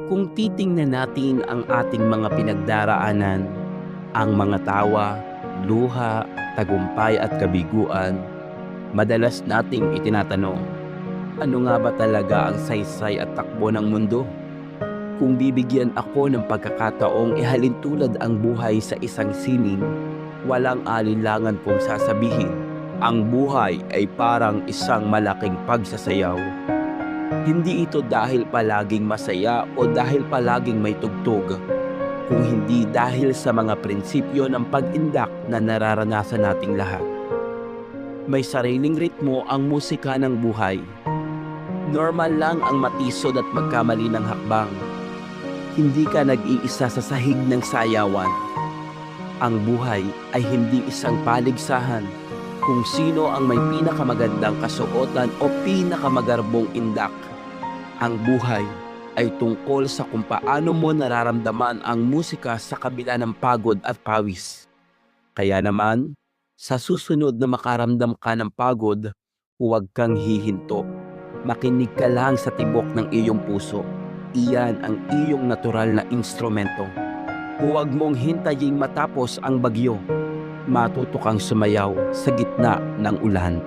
Kung titingnan natin ang ating mga pinagdaraanan, ang mga tawa, luha, tagumpay at kabiguan, madalas nating itinatanong, ano nga ba talaga ang saysay at takbo ng mundo? Kung bibigyan ako ng pagkakataong ihalintulad ang buhay sa isang sining, walang alinlangan kong sasabihin, ang buhay ay parang isang malaking pagsasayaw. Hindi ito dahil palaging masaya o dahil palaging may tugtog, kung hindi dahil sa mga prinsipyo ng pag-indak na nararanasan nating lahat. May sariling ritmo ang musika ng buhay. Normal lang ang matisod at magkamali ng hakbang. Hindi ka nag-iisa sa sahig ng sayawan. Ang buhay ay hindi isang paligsahan kung sino ang may pinakamagandang kasuotan o pinakamagarbong indak. Ang buhay ay tungkol sa kung paano mo nararamdaman ang musika sa kabila ng pagod at pawis. Kaya naman, sa susunod na makaramdam ka ng pagod, huwag kang hihinto. Makinig ka lang sa tibok ng iyong puso. Iyan ang iyong natural na instrumento. Huwag mong hintayin matapos ang bagyo. Matuto kang sumayaw sa gitna ng ulan.